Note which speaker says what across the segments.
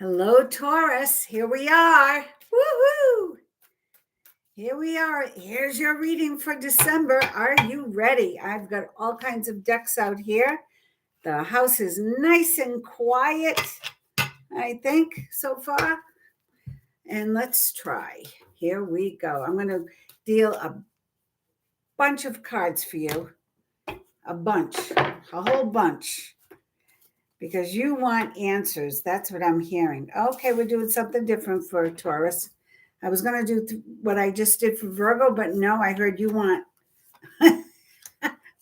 Speaker 1: Hello, Taurus. Here we are. Woohoo! Here we are. Here's your reading for December. Are you ready? I've got all kinds of decks out here. The house is nice and quiet, I think, so far. And let's try. Here we go. I'm going to deal a bunch of cards for you. A whole bunch. Because you want answers. That's what I'm hearing. Okay, we're doing something different for Taurus. I was going to do what I just did for Virgo, but no, I heard you want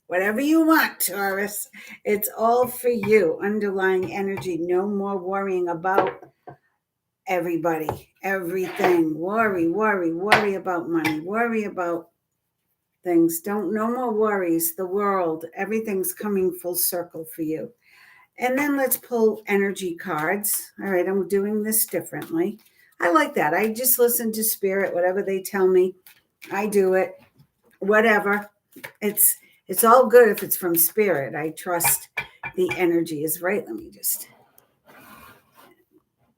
Speaker 1: whatever you want, Taurus. It's all for you. Underlying energy. No more worrying about everybody, everything. Worry about money. Worry about things. No more worries. The world, everything's coming full circle for you. And then let's pull energy cards. All right, I'm doing this differently. I like that. I just listen to spirit, whatever they tell me. I do it. Whatever. It's all good if it's from spirit. I trust the energy is right. Let me just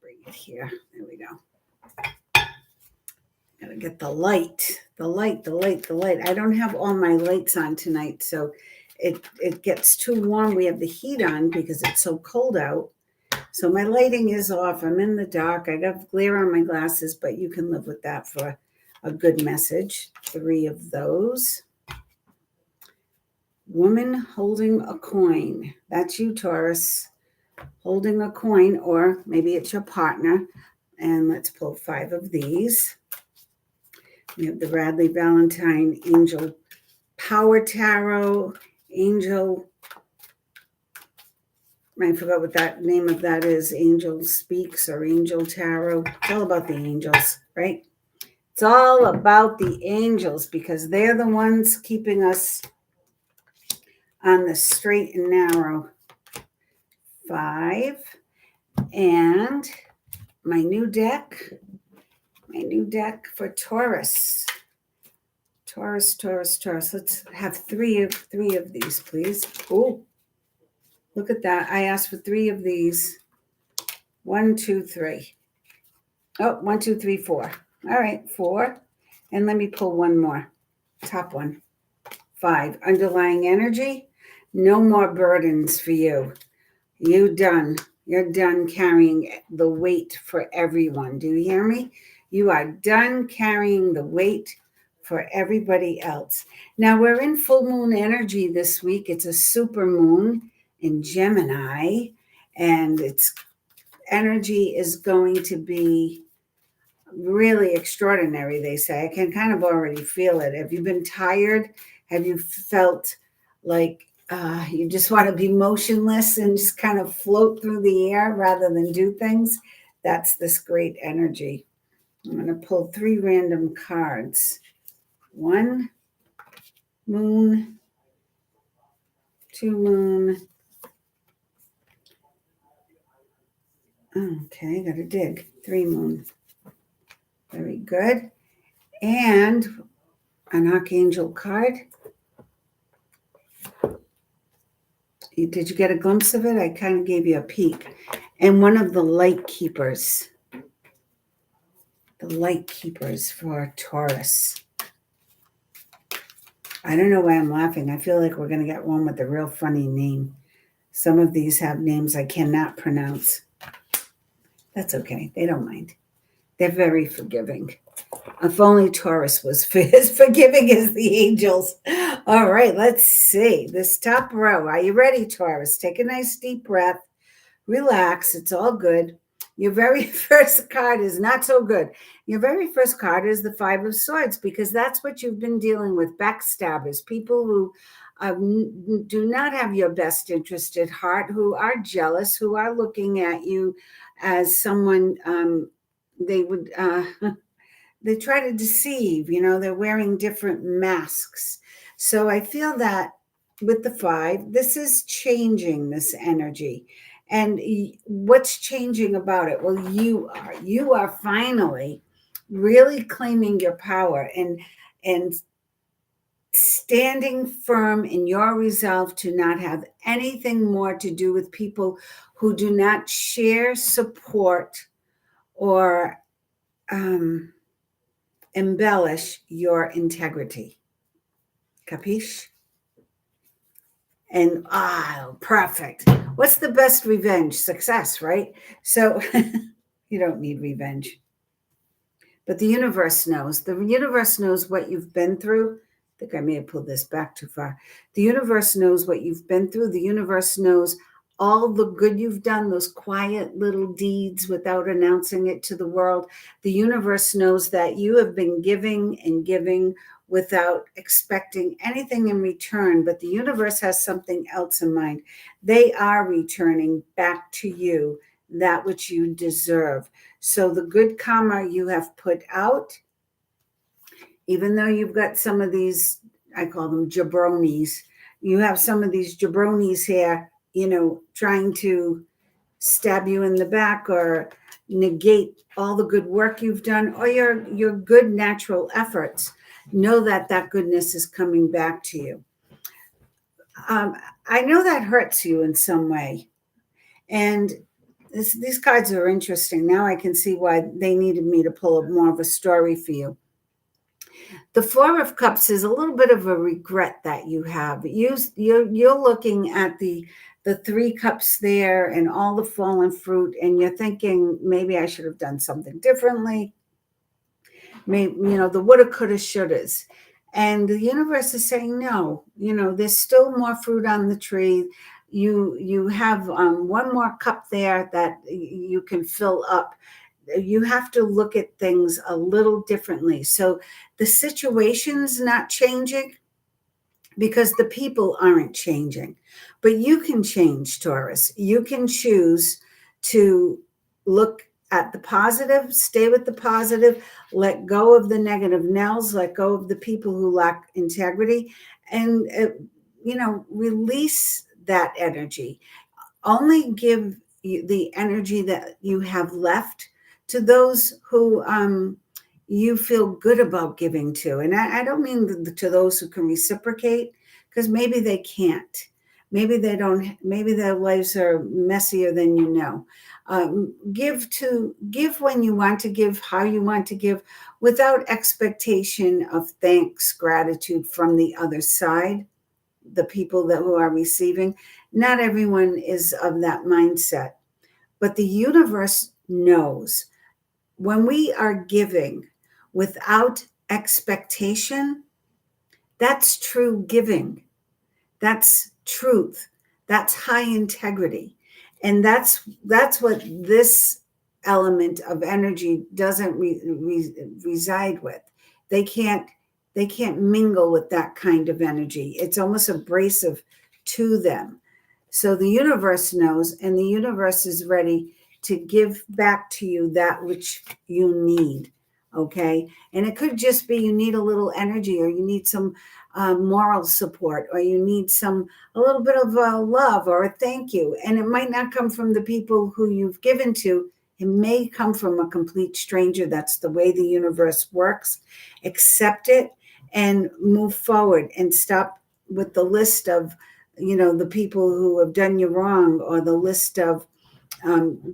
Speaker 1: bring it here. There we go. Gotta get the light. The light. I don't have all my lights on tonight, so it gets too warm. We have the heat on because it's so cold out. So my lighting is off. I'm in the dark. I got glare on my glasses, but you can live with that for a good message. 3 of those. Woman holding a coin. That's you, Taurus. Holding a coin, or maybe it's your partner. And let's pull 5 of these. We have the Radley Valentine Angel Power Tarot. Angel, I forgot what that name of that is. Angel Speaks or Angel Tarot. It's all about the angels, right? It's all about the angels because they're the ones keeping us on the straight and narrow. 5. And my new deck for Taurus. Taurus. Let's have three of these, please. Oh, look at that. I asked for 3 of these. 1, 2, 3. Oh, 1, 2, 3, 4. All right, 4. And let me pull one more. Top one. 5. Underlying energy. No more burdens for you. You're done carrying the weight for everyone. Do you hear me? You are done carrying the weight for everybody else. Now we're in full moon energy this week. It's a super moon in Gemini, and its energy is going to be really extraordinary, they say. I can kind of already feel it. Have you been tired? Have you felt like you just want to be motionless and just kind of float through the air rather than do things? That's this great energy. I'm going to pull 3 random cards. 1 moon, 2 moon. Okay, got to dig. 3 moon. Very good. And an archangel card. Did you get a glimpse of it? I kind of gave you a peek. And one of the light keepers. The light keepers for Taurus. I don't know why I'm laughing. I feel like we're going to get one with a real funny name. Some of these have names I cannot pronounce. That's okay. They don't mind. They're very forgiving. If only Taurus was as forgiving as the angels. All right, let's see. This top row. Are you ready, Taurus? Take a nice deep breath. Relax. It's all good. Your very first card is not so good. Your very first card is the 5 of Swords, because that's what you've been dealing with. Backstabbers, people who do not have your best interest at heart, who are jealous, who are looking at you as someone they would... they try to deceive, they're wearing different masks. So I feel that with the 5, this is changing this energy. And what's changing about it? Well, you are finally really claiming your power and standing firm in your resolve to not have anything more to do with people who do not share, support, or embellish your integrity. Capiche? And perfect. What's the best revenge? Success, right? So you don't need revenge. But the universe knows. The universe knows what you've been through. I think I may have pulled this back too far. The universe knows what you've been through. The universe knows all the good you've done, those quiet little deeds without announcing it to the world. The universe knows that you have been giving and giving without expecting anything in return. But the universe has something else in mind. They are returning back to you that which you deserve. So the good karma you have put out, even though you've got some of these, I call them jabronis, you have some of these jabronis here, trying to stab you in the back or negate all the good work you've done or your good natural efforts. Know that goodness is coming back to you. I know that hurts you in some way. And these cards are interesting. Now I can see why they needed me to pull more of a story for you. The Four of Cups is a little bit of a regret that you have. You're looking at the three cups there and all the fallen fruit, and you're thinking, maybe I should have done something differently. Maybe, the woulda, coulda, shouldas. And the universe is saying, no, there's still more fruit on the tree. You have one more cup there that you can fill up. You have to look at things a little differently. So the situation's not changing because the people aren't changing. But you can change, Taurus. You can choose to look at the positive, stay with the positive, let go of the negative Nells, let go of the people who lack integrity, and release that energy. Only give the energy that you have left to those who you feel good about giving to. And I don't mean to those who can reciprocate, because maybe they can't. Maybe they don't. Maybe their lives are messier than you know. Give when you want to give, how you want to give, without expectation of thanks, gratitude from the other side, the people who are receiving. Not everyone is of that mindset, but the universe knows when we are giving without expectation, that's true giving. That's truth. That's high integrity. And that's what this element of energy doesn't reside with. They can't mingle with that kind of energy. It's almost abrasive to them. So the universe knows, and the universe is ready to give back to you that which you need. Okay. And it could just be you need a little energy, or you need some moral support, or you need a little bit of love or a thank you. And it might not come from the people who you've given to. It may come from a complete stranger. That's the way the universe works. Accept it and move forward, and stop with the list of, the people who have done you wrong, or the list of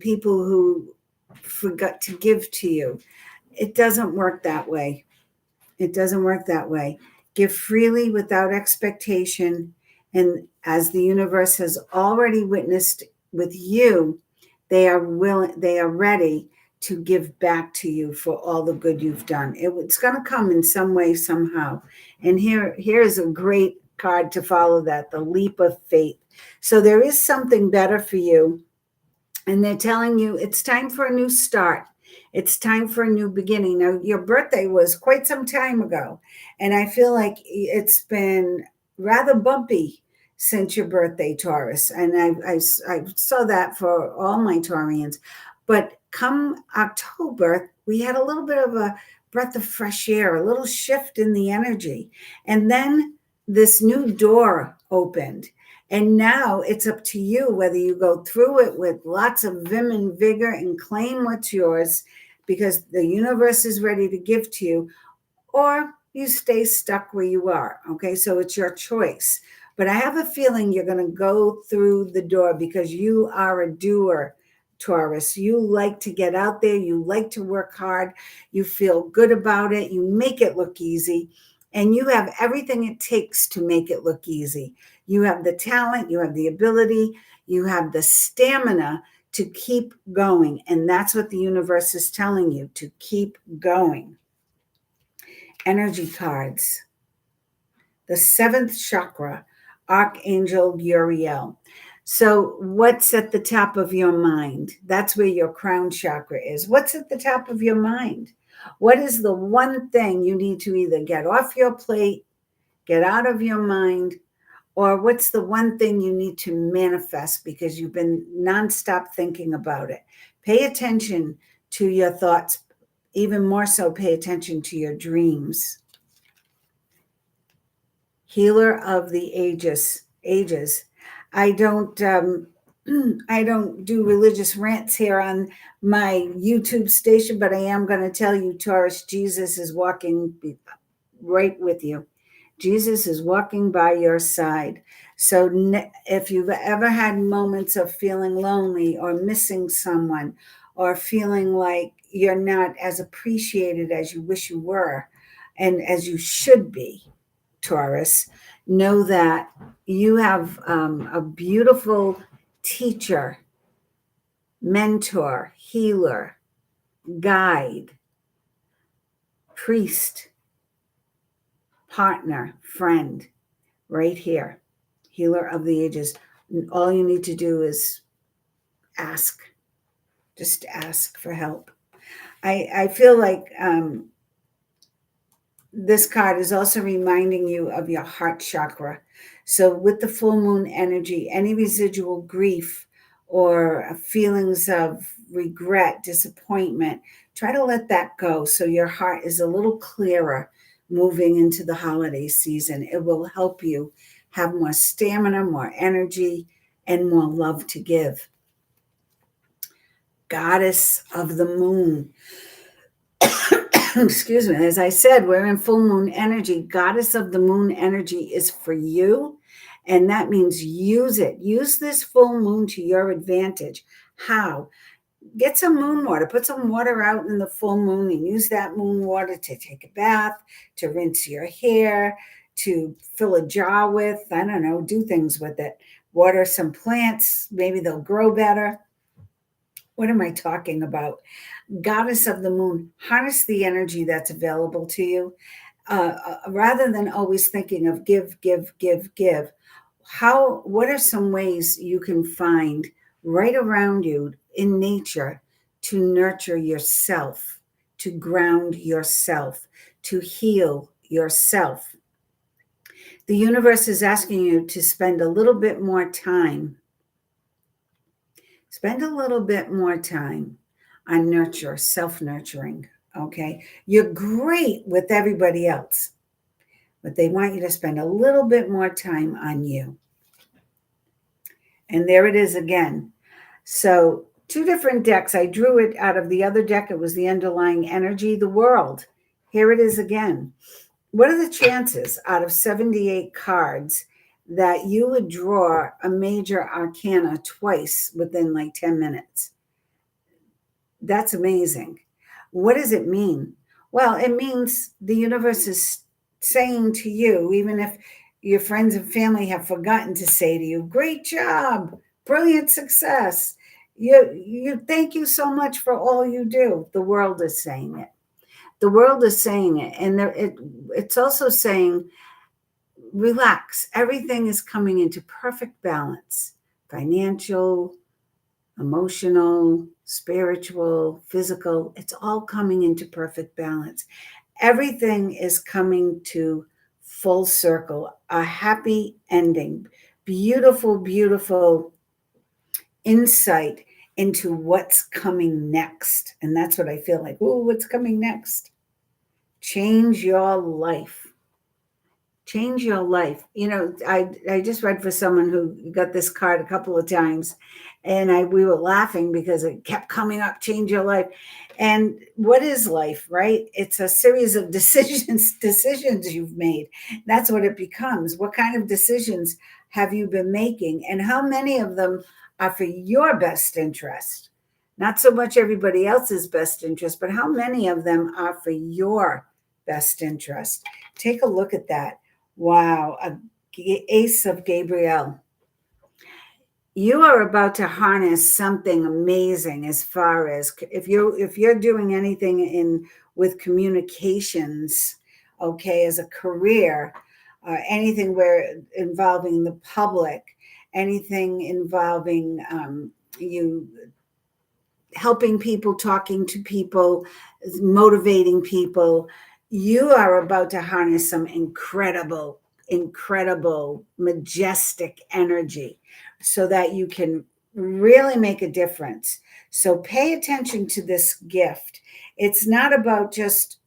Speaker 1: people who forgot to give to you. It doesn't work that way. It doesn't work that way. Give freely without expectation. And as the universe has already witnessed with you, they are ready to give back to you for all the good you've done. It's going to come in some way, somehow. And here's a great card to follow that, the leap of faith. So there is something better for you. And they're telling you it's time for a new start. It's time for a new beginning. Now, your birthday was quite some time ago, and I feel like it's been rather bumpy since your birthday, Taurus. And I saw that for all my Taurians. But come October, we had a little bit of a breath of fresh air, a little shift in the energy. And then this new door opened. And now it's up to you whether you go through it with lots of vim and vigor and claim what's yours, because the universe is ready to give to you, or you stay stuck where you are. Okay, so it's your choice. But I have a feeling you're going to go through the door, because you are a doer, Taurus. You like to get out there. You like to work hard. You feel good about it. You make it look easy. And you have everything it takes to make it look easy. You have the talent, you have the ability, you have the stamina to keep going. And that's what the universe is telling you, to keep going. Energy cards. The seventh chakra, Archangel Uriel. So, what's at the top of your mind? That's where your crown chakra is. What's at the top of your mind? What is the one thing you need to either get off your plate, get out of your mind, or what's the one thing you need to manifest because you've been nonstop thinking about it? Pay attention to your thoughts. Even more so, pay attention to your dreams. Healer of the ages. I don't I don't do religious rants here on my YouTube station, but I am going to tell you, Taurus, Jesus is walking right with you. Jesus is walking by your side. So if you've ever had moments of feeling lonely or missing someone or feeling like you're not as appreciated as you wish you were and as you should be, Taurus, know that you have a beautiful teacher, mentor, healer, guide, priest, partner, friend, right here, healer of the ages. All you need to do is ask, just ask for help. I feel like this card is also reminding you of your heart chakra. So with the full moon energy, any residual grief or feelings of regret, disappointment, try to let that go so your heart is a little clearer moving into the holiday season. It will help you have more stamina, more energy, and more love to give. Goddess of the moon. Excuse me. As I said, we're in full moon energy. Goddess of the moon energy is for you. And that means use it. Use this full moon to your advantage. How? Get some moon water. Put some water out in the full moon and use that moon water to take a bath, to rinse your hair, to fill a jar with. I don't know, do things with it. Water some plants. Maybe they'll grow better. What am I talking about? Goddess of the moon, harness the energy that's available to you. Rather than always thinking of give, what are some ways you can find right around you in nature to nurture yourself, to ground yourself, to heal yourself? The universe is asking you to spend a little bit more time. Spend a little bit more time on nurture, self-nurturing, okay? You're great with everybody else, but they want you to spend a little bit more time on you. And there it is again. So 2 different decks. I drew it out of the other deck. It was the underlying energy, the world. Here it is again. What are the chances out of 78 cards that you would draw a major arcana twice within like 10 minutes? That's amazing. What does it mean? Well, it means the universe is saying to you, even if your friends and family have forgotten to say to you, great job, brilliant success. You thank you so much for all you do. The world is saying it. The world is saying it. And it's also saying, relax. Everything is coming into perfect balance. Financial, emotional, spiritual, physical, it's all coming into perfect balance. Everything is coming to full circle, a happy ending, beautiful, beautiful insight into what's coming next. And that's what I feel like. Oh, what's coming next? Change your life. Change your life. You know, I just read for someone who got this card a couple of times, and we were laughing because it kept coming up, change your life. And what is life, right? It's a series of decisions you've made. That's what it becomes. What kind of decisions have you been making? And how many of them are for your best interest? Not so much everybody else's best interest, but how many of them are for your best interest? Take a look at that. Wow, Ace of Gabriel. You are about to harness something amazing as far as if you're doing anything in with communications, okay, as a career, anything where involving the public, anything involving you helping people, talking to people, motivating people. You are about to harness some incredible, majestic energy so that you can really make a difference. So pay attention to this gift. It's not about just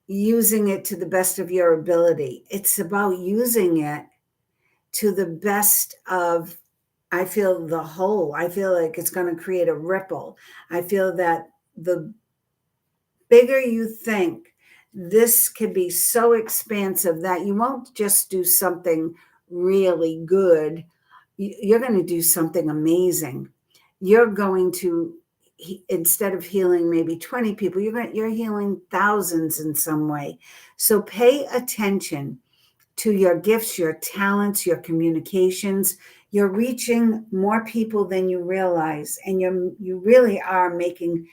Speaker 1: using it to the best of your ability, it's about using it to the best of, I feel, the whole. I feel like it's going to create a ripple. I feel that the bigger you think, this could be so expansive that you won't just do something really good. You're going to do something amazing. You're going to, instead of healing maybe 20 people, you're healing thousands in some way. So pay attention to your gifts, your talents, your communications. You're reaching more people than you realize, and you really are making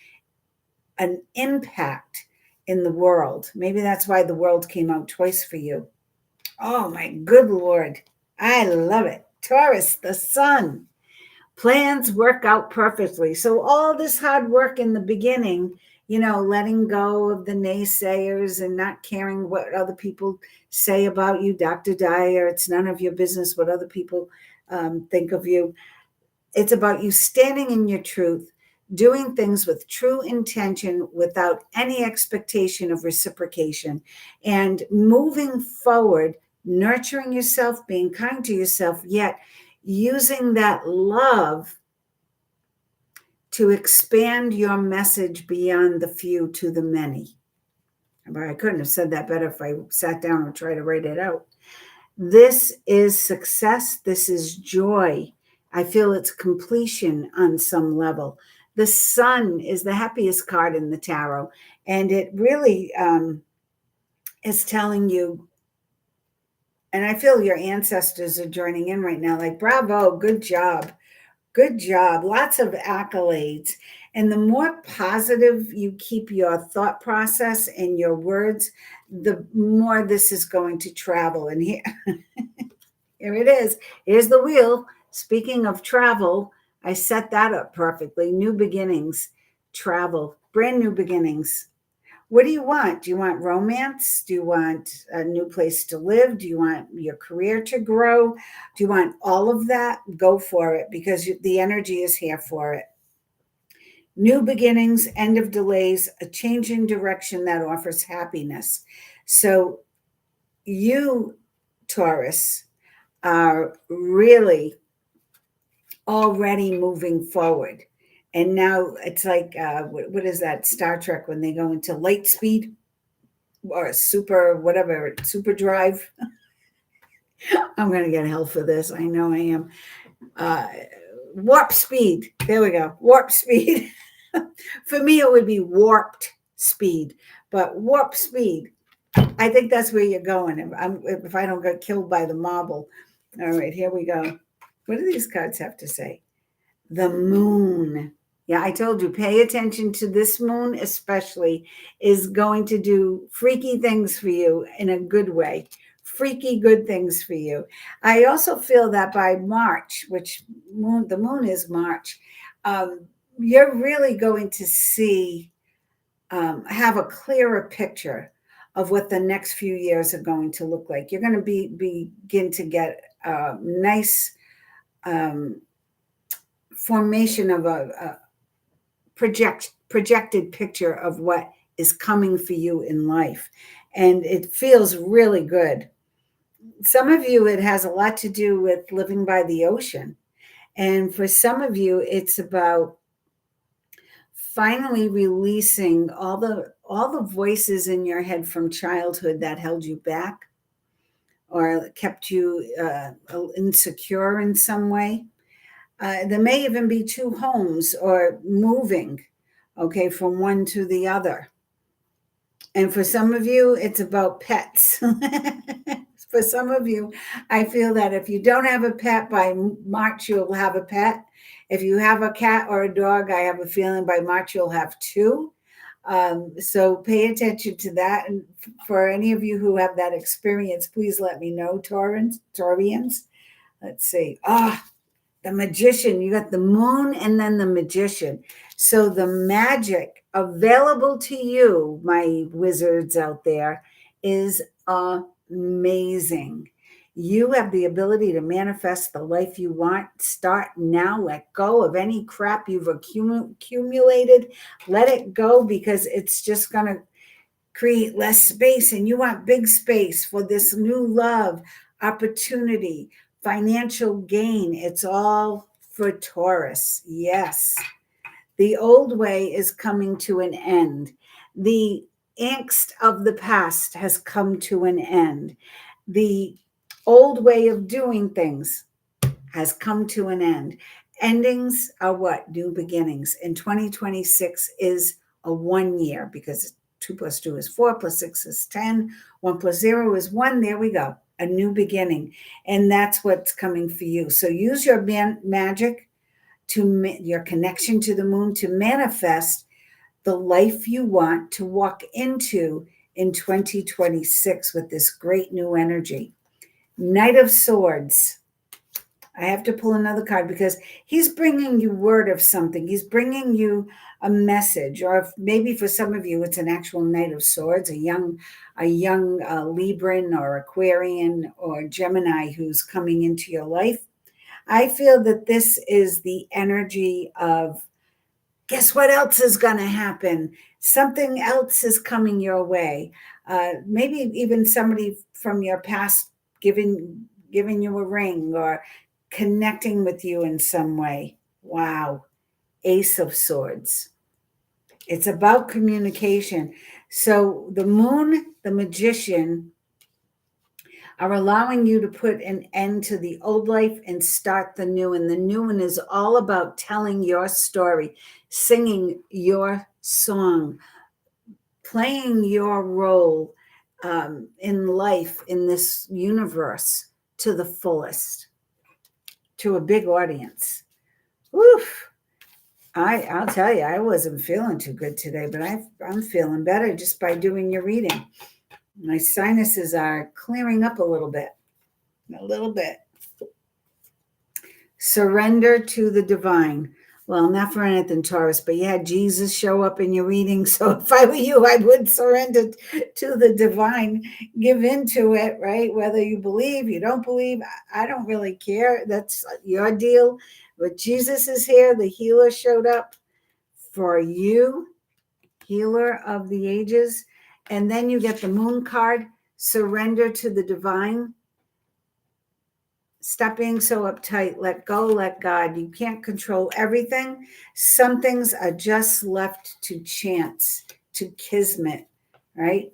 Speaker 1: an impact in the world. Maybe that's why the world came out twice for you. Oh my good Lord. I love it. Taurus, the sun. Plans work out perfectly. So all this hard work in the beginning, letting go of the naysayers and not caring what other people say about you, Dr. Dyer, it's none of your business what other people think of you. It's about you standing in your truth, doing things with true intention without any expectation of reciprocation, and moving forward, nurturing yourself, being kind to yourself, yet using that love to expand your message beyond the few to the many. But I couldn't have said that better if I sat down and tried to write it out. This is success. This is joy. I feel it's completion on some level. The sun is the happiest card in the tarot, and it really is telling you, and I feel your ancestors are joining in right now, like, bravo, good job. Good job. Lots of accolades. And the more positive you keep your thought process and your words, the more this is going to travel. And here, here it is. Here's the wheel. Speaking of travel, I set that up perfectly. New beginnings, travel, brand new beginnings. What do you want? Do you want romance? Do you want a new place to live? Do you want your career to grow? Do you want all of that? Go for it, because the energy is here for it. New beginnings, end of delays, a change in direction that offers happiness. So you, Taurus, are really already moving forward. And now it's like, what is that, Star Trek, when they go into light speed or super drive? I'm going to get hell for this. I know I am. Warp speed. There we go. Warp speed. For me, it would be warped speed, but warp speed. I think that's where you're going. If I don't get killed by the marble. All right, here we go. What do these cards have to say? The moon. Yeah, I told you, pay attention to this moon, especially, is going to do freaky things for you in a good way. Freaky good things for you. I also feel that by March, which the moon is March, you're really going to see, have a clearer picture of what the next few years are going to look like. You're going to begin to get a nice formation of a projected picture of what is coming for you in life. And it feels really good. Some of you, it has a lot to do with living by the ocean. And for some of you, it's about finally releasing all the voices in your head from childhood that held you back or kept you insecure in some way. There may even be two homes or moving, okay, from one to the other. And for some of you, it's about pets. For some of you, I feel that if you don't have a pet by March, you'll have a pet. If you have a cat or a dog, I have a feeling by March you'll have two. So pay attention to that. And for any of you who have that experience, please let me know, Taurians. Let's see. The magician. You got the moon and then the magician. So the magic available to you, my wizards out there, is amazing. You have the ability to manifest the life you want. Start now. Let go of any crap you've accumulated. Let it go, because it's just going to create less space, and you want big space for this new love, opportunity, financial gain. It's all for Taurus. Yes. The old way is coming to an end. The angst of the past has come to an end. The old way of doing things has come to an end. Endings are what? New beginnings. And 2026 is a 1 year, because 2 plus 2 is 4, plus 6 is 10, 1 plus 0 is 1. There we go. A new beginning. And that's what's coming for you. So use your magic, your connection to the moon, to manifest the life you want to walk into in 2026 with this great new energy. Knight of Swords. I have to pull another card, because he's bringing you word of something. He's bringing you a message, or if maybe for some of you, it's an actual Knight of Swords, a young Libran or Aquarian or Gemini who's coming into your life. I feel that this is the energy of, guess what else is going to happen? Something else is coming your way. Maybe even somebody from your past giving you a ring or connecting with you in some way. Wow. Ace of Swords. It's about communication. So the moon, the magician, are allowing you to put an end to the old life and start the new. And the new one is all about telling your story, singing your song, playing your role in life, in this universe, to the fullest, to a big audience. Woof. I'll tell you, I wasn't feeling too good today, but I'm feeling better just by doing your reading. My sinuses are clearing up a little bit. Surrender to the divine. Well, not for anything, Taurus, but you had Jesus show up in your reading. So if I were you, I would surrender to the divine, give into it, right? Whether you believe, you don't believe, I don't really care. That's your deal. But Jesus is here. The healer showed up for you, healer of the ages. And then you get the moon card, surrender to the divine. Stop being so uptight. Let go, let God. You can't control everything. Some things are just left to chance, to kismet, right?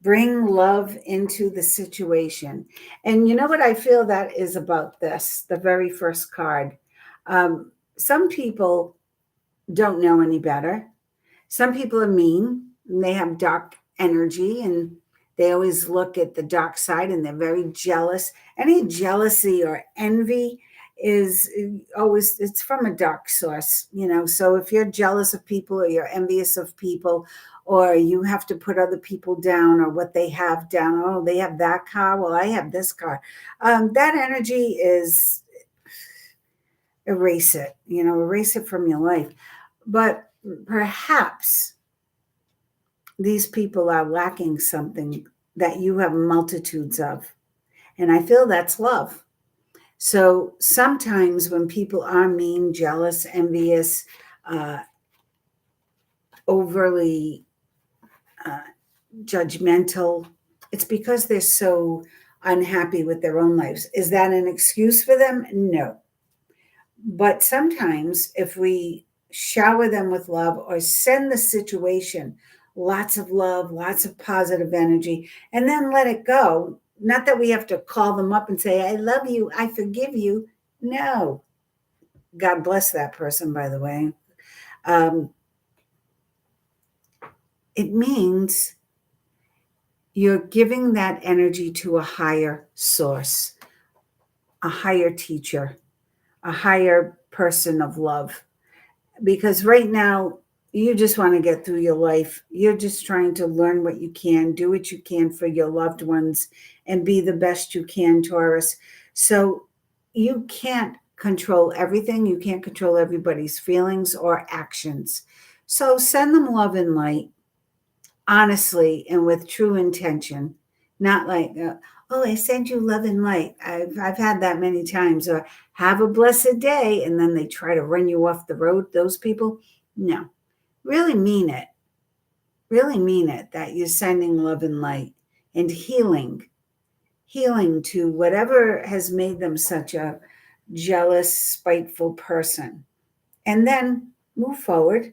Speaker 1: Bring love into the situation. And you know what I feel that is about this, the very first card? Some people don't know any better. Some people are mean, and they have dark energy, and they always look at the dark side, and they're very jealous. Any jealousy or envy is always, it's from a dark source, So if you're jealous of people, or you're envious of people, or you have to put other people down or what they have down, oh, they have that car, well, I have this car. That energy is, erase it, erase it from your life. But perhaps these people are lacking something that you have multitudes of. And I feel that's love. So sometimes when people are mean, jealous, envious, overly judgmental, it's because they're so unhappy with their own lives. Is that an excuse for them? No. But sometimes if we shower them with love, or send the situation lots of love, lots of positive energy, and then let it go. Not that we have to call them up and say, I love you, I forgive you. No, God bless that person, by the way. It means you're giving that energy to a higher source, a higher teacher, a higher person of love. Because right now, you just want to get through your life. You're just trying to learn what you can, do what you can for your loved ones, and be the best you can, Taurus. So you can't control everything. You can't control everybody's feelings or actions. So send them love and light, honestly, and with true intention, not like, oh, I send you love and light. I've had that many times. Or have a blessed day, and then they try to run you off the road. Those people, no, really mean it. Really mean it that you're sending love and light and healing to whatever has made them such a jealous, spiteful person, and then move forward,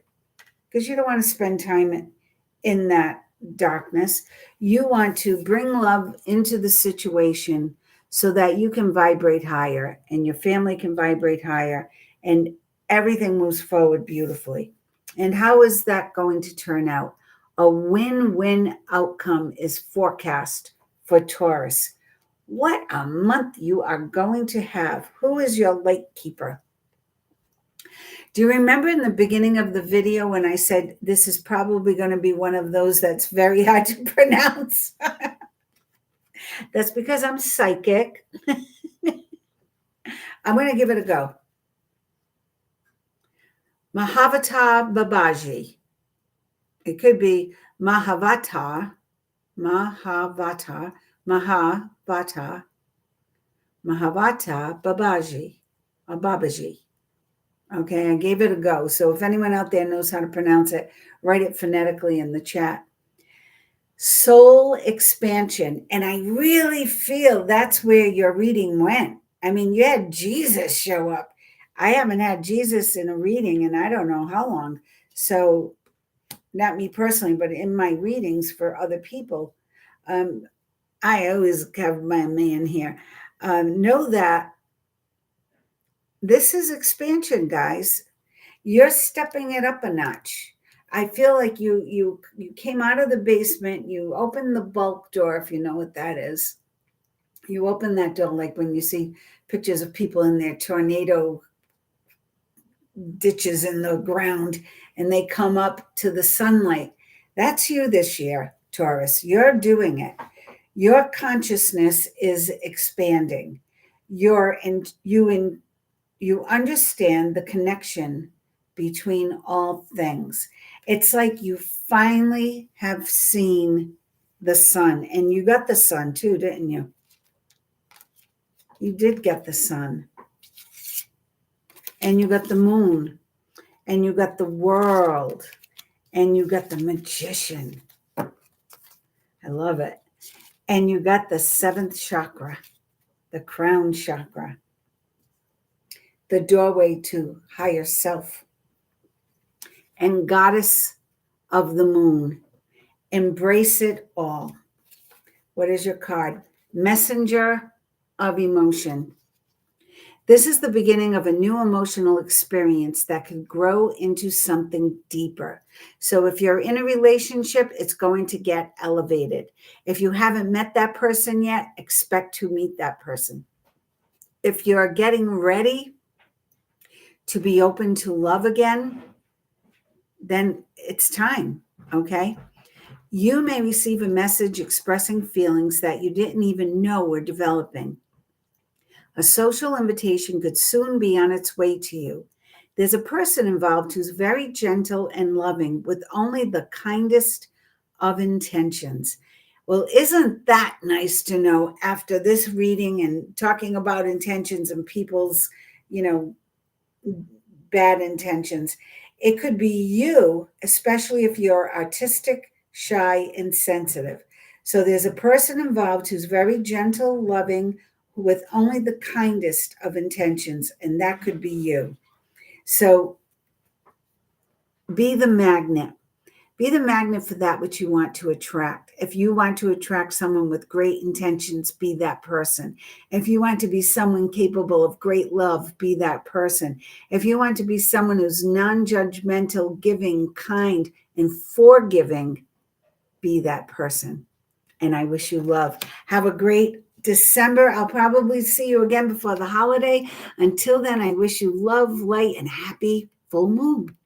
Speaker 1: because you don't want to spend time in that darkness. You want to bring love into the situation so that you can vibrate higher and your family can vibrate higher and everything moves forward beautifully. And how is that going to turn out? A win-win outcome is forecast for Taurus. What a month you are going to have. Who is your light keeper? Do you remember in the beginning of the video when I said this is probably going to be one of those that's very hard to pronounce? That's because I'm psychic. I'm going to give it a go. Mahavata Babaji. It could be Mahavata, Mahavata, Mahavata, Mahavata Babaji, or Babaji. Okay, I gave it a go. So if anyone out there knows how to pronounce it, write it phonetically in the chat. Soul expansion. And I really feel that's where your reading went. I mean, you had Jesus show up. I haven't had Jesus in a reading in I don't know how long. So not me personally, but in my readings for other people, I always have my man here. Know that this is expansion, guys. You're stepping it up a notch. I feel like you came out of the basement, you opened the bulk door, if you know what that is. You open that door like when you see pictures of people in their tornado ditches in the ground and they come up to the sunlight. That's you this year, Taurus. You're doing it. Your consciousness is expanding. You understand the connection between all things. It's like you finally have seen the sun, and you got the sun too, didn't you? You did get the sun, and you got the moon, and you got the world, and you got the magician. I love it. And you got the seventh chakra, the crown chakra, the doorway to higher self, and goddess of the moon. Embrace it all. What is your card? Messenger of emotion. This is the beginning of a new emotional experience that can grow into something deeper. So if you're in a relationship, it's going to get elevated. If you haven't met that person yet, expect to meet that person. If you're getting ready to be open to love again, then it's time, okay? You may receive a message expressing feelings that you didn't even know were developing. A social invitation could soon be on its way to you. There's a person involved who's very gentle and loving with only the kindest of intentions. Well, isn't that nice to know after this reading and talking about intentions and people's, bad intentions? It could be you, especially if you're artistic, shy, and sensitive. So there's a person involved who's very gentle, loving, with only the kindest of intentions, and that could be you. So be the magnet, Be the magnet for that which you want to attract. If you want to attract someone with great intentions, be that person. If you want to be someone capable of great love, be that person. If you want to be someone who's non-judgmental, giving, kind, and forgiving, be that person. And I wish you love. Have a great December. I'll probably see you again before the holiday. Until then, I wish you love, light, and happy full moon.